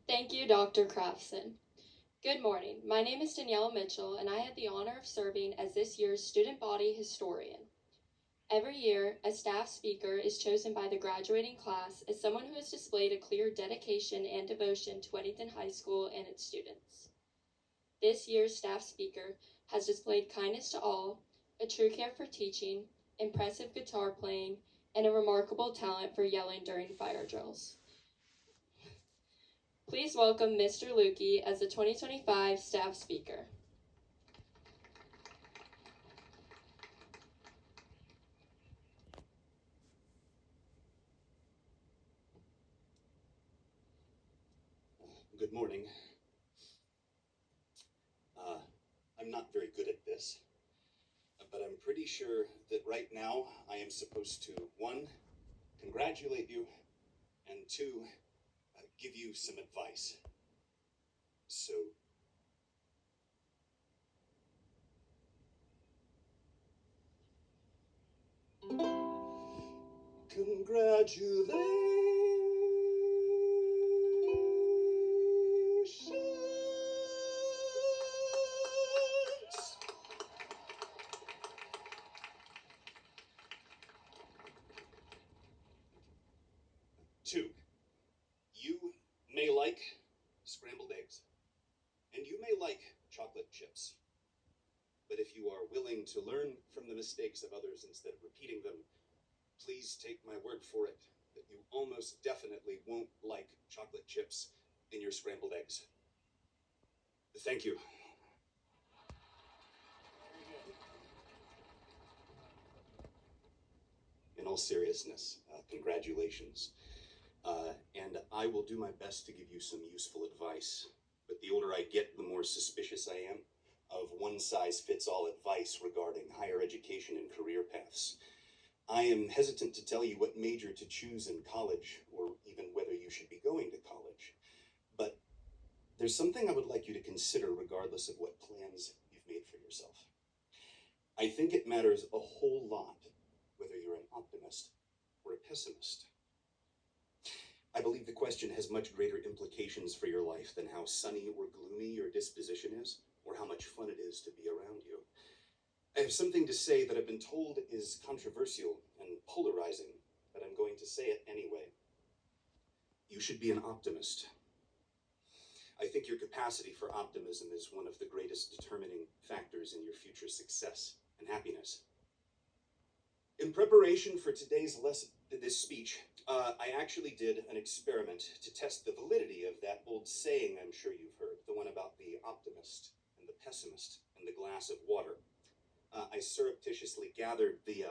Thank you, Dr. Crafson. Good morning. My name is Danielle Mitchell, and I have the honor of serving as this year's student body historian. Every year, a staff speaker is chosen by the graduating class as someone who has displayed a clear dedication and devotion to Weddington High School and its students. This year's staff speaker has displayed kindness to all, a true care for teaching, impressive guitar playing, and a remarkable talent for yelling during fire drills. Please welcome Mr. LUKEY as the 2025 staff speaker. Good morning. I'm not very good at this, but I'm pretty sure that right now I am supposed to, 1, congratulate you, and 2, give you some advice. So, congratulations. 2, you may like scrambled eggs, and you may like chocolate chips. But if you are willing to learn from the mistakes of others instead of repeating them, please take my word for it that you almost definitely won't like chocolate chips in your scrambled eggs. Thank you. In all seriousness, congratulations. And I will do my best to give you some useful advice. But the older I get, the more suspicious I am of one-size-fits-all advice regarding higher education and career paths. I am hesitant to tell you what major to choose in college, or even whether you should be going to college. But there's something I would like you to consider regardless of what plans you've made for yourself. I think it matters a whole lot whether you're an optimist or a pessimist. I believe the question has much greater implications for your life than how sunny or gloomy your disposition is, or how much fun it is to be around you. I have something to say that I've been told is controversial and polarizing, but I'm going to say it anyway. You should be an optimist. I think your capacity for optimism is one of the greatest determining factors in your future success and happiness. In preparation for today's lesson, this speech, I actually did an experiment to test the validity of that old saying I'm sure you've heard, the one about the optimist and the pessimist and the glass of water. I surreptitiously gathered the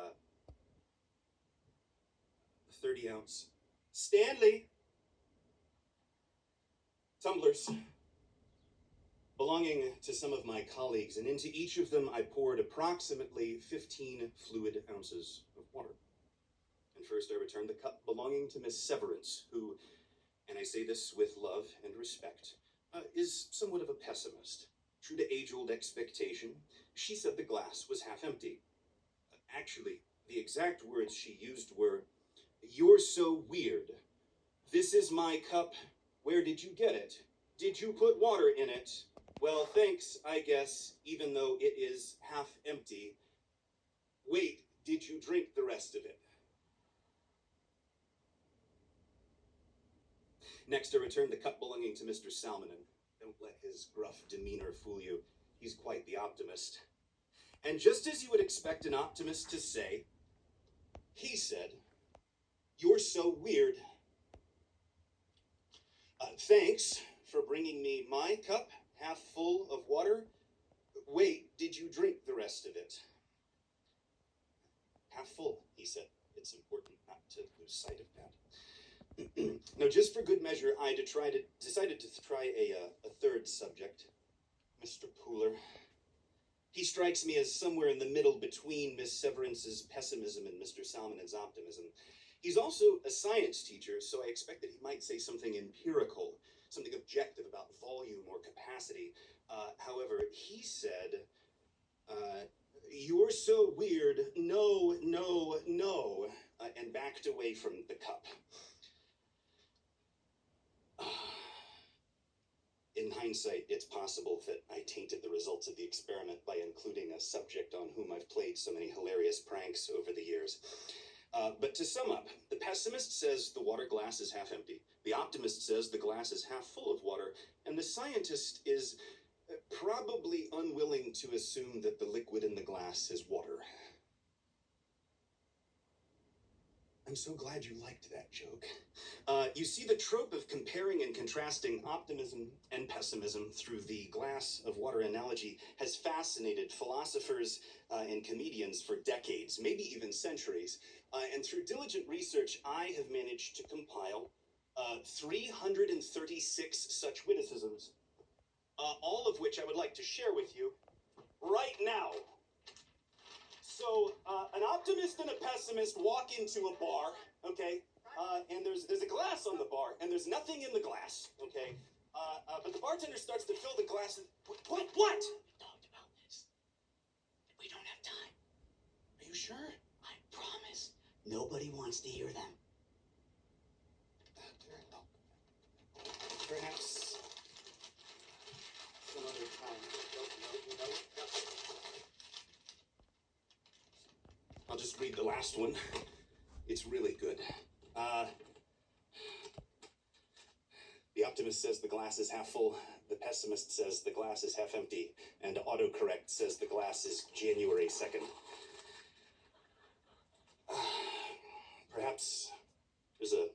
30-ounce Stanley tumblers belonging to some of my colleagues, and into each of them I poured approximately 15 fluid ounces of water. And first I returned the cup belonging to Miss Severance, who, and I say this with love and respect, is somewhat of a pessimist. True to age-old expectation, she said the glass was half empty. Actually, the exact words she used were, "You're so weird. This is my cup. Where did you get it? Did you put water in it? Well, thanks, I guess, even though it is half empty. Wait, did you drink the rest of it?" Next, I returned the cup belonging to Mr. Salmonen. Don't let his gruff demeanor fool you. He's quite the optimist. And just as you would expect an optimist to say, he said, "You're so weird. Thanks for bringing me my cup, half full of water. Wait, did you drink the rest of it?" Half full, he said. It's important not to lose sight of that. Now, just for good measure, I decided to try a third subject, Mr. Pooler. He strikes me as somewhere in the middle between Miss Severance's pessimism and Mr. Salmonen's optimism. He's also a science teacher, so I expect that he might say something empirical, something objective about volume or capacity. However, he said, "You're so weird, no, no, no," and backed away from the cup. hindsight, it's possible that I tainted the results of the experiment by including a subject on whom I've played so many hilarious pranks over the years. But to sum up, the pessimist says the water glass is half empty, the optimist says the glass is half full of water, and the scientist is probably unwilling to assume that the liquid in the glass is water. I'm so glad you liked that joke. You see, the trope of comparing and contrasting optimism and pessimism through the glass of water analogy has fascinated philosophers and comedians for decades, maybe even centuries. And through diligent research, I have managed to compile 336 such witticisms, all of which I would like to share with you right now. So, an optimist and a pessimist walk into a bar, okay? And there's a glass on the bar, and there's nothing in the glass, okay? But the bartender starts to fill the glass. What? We talked about this. We don't have time. Are you sure? I promise. Nobody wants to hear them. Perhaps some other time. No. I'll just read the last one. It's really good. The optimist says the glass is half full. The pessimist says the glass is half empty. And autocorrect says the glass is January 2nd. Perhaps there's a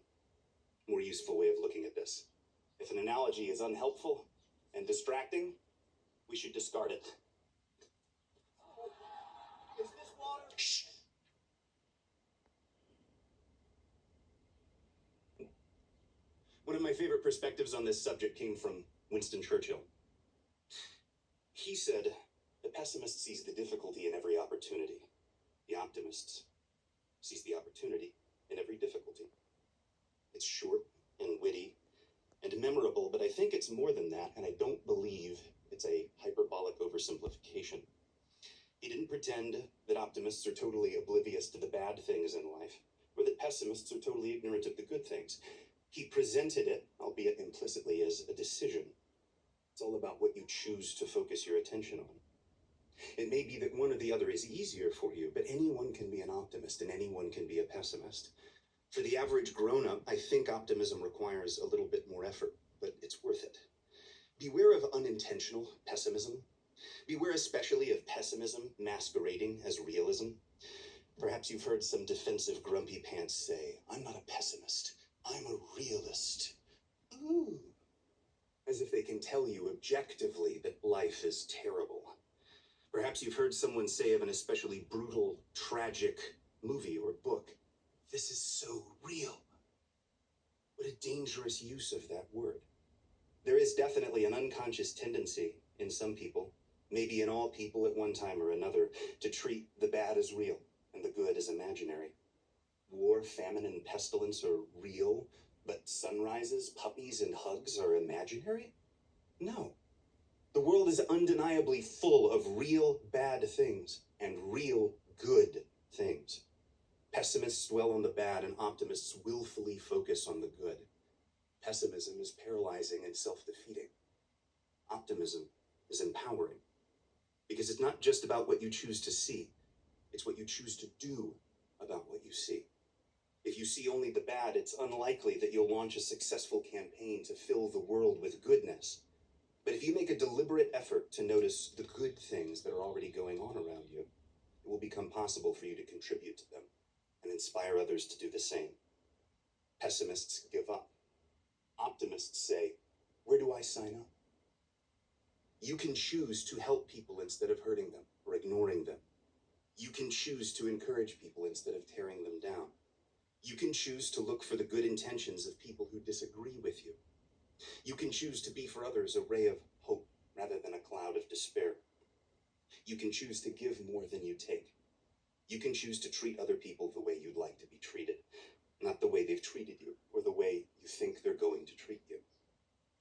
more useful way of looking at this. If an analogy is unhelpful and distracting, we should discard it. Is this water? Shh. One of my favorite perspectives on this subject came from Winston Churchill. He said, the pessimist sees the difficulty in every opportunity. The optimist sees the opportunity in every difficulty. It's short and witty and memorable, but I think it's more than that, and I don't believe it's a hyperbolic oversimplification. He didn't pretend that optimists are totally oblivious to the bad things in life, or that pessimists are totally ignorant of the good things. He presented it, albeit implicitly, as a decision. It's all about what you choose to focus your attention on. It may be that one or the other is easier for you, but anyone can be an optimist and anyone can be a pessimist. For the average grown-up, I think optimism requires a little bit more effort, but it's worth it. Beware of unintentional pessimism. Beware especially of pessimism masquerading as realism. Perhaps you've heard some defensive grumpy pants say, I'm not a pessimist, I'm a realist. Ooh. As if they can tell you objectively that life is terrible. Perhaps you've heard someone say of an especially brutal, tragic movie or book, this is so real. What a dangerous use of that word. There is definitely an unconscious tendency in some people, maybe in all people at one time or another, to treat the bad as real and the good as imaginary. War, famine, and pestilence are real, but sunrises, puppies, and hugs are imaginary? No. The world is undeniably full of real bad things and real good things. Pessimists dwell on the bad and optimists willfully focus on the good. Pessimism is paralyzing and self-defeating. Optimism is empowering. Because it's not just about what you choose to see, it's what you choose to do about what you see. If you see only the bad, it's unlikely that you'll launch a successful campaign to fill the world with goodness. But if you make a deliberate effort to notice the good things that are already going on around you, it will become possible for you to contribute to them and inspire others to do the same. Pessimists give up. Optimists say, where do I sign up? You can choose to help people instead of hurting them or ignoring them. You can choose to encourage people instead of tearing them down. You can choose to look for the good intentions of people who disagree with you. You can choose to be for others a ray of hope rather than a cloud of despair. You can choose to give more than you take. You can choose to treat other people the way you'd like to be treated, not the way they've treated you or the way you think they're going to treat you.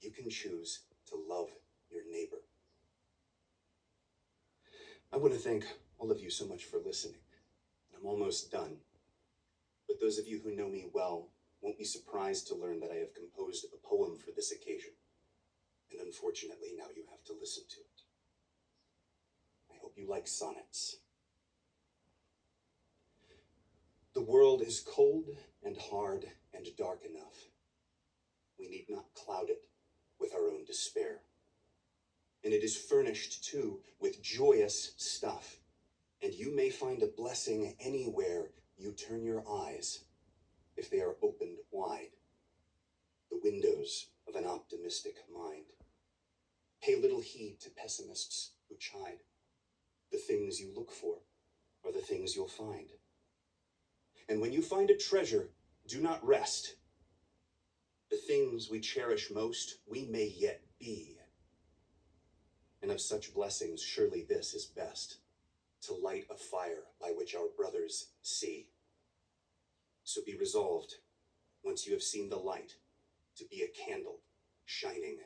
You can choose to love your neighbor. I want to thank all of you so much for listening. I'm almost done. But those of you who know me well won't be surprised to learn that I have composed a poem for this occasion. and unfortunately now you have to listen to it. I hope you like sonnets. The world is cold and hard and dark enough. We need not cloud it with our own despair. And it is furnished, too, with joyous stuff. And you may find a blessing anywhere you turn your eyes, if they are opened wide, the windows of an optimistic mind. Pay little heed to pessimists who chide. The things you look for are the things you'll find. And when you find a treasure, do not rest. The things we cherish most, we may yet be. And of such blessings, surely this is best, to light a fire by which our brothers see. So be resolved, once you have seen the light, to be a candle shining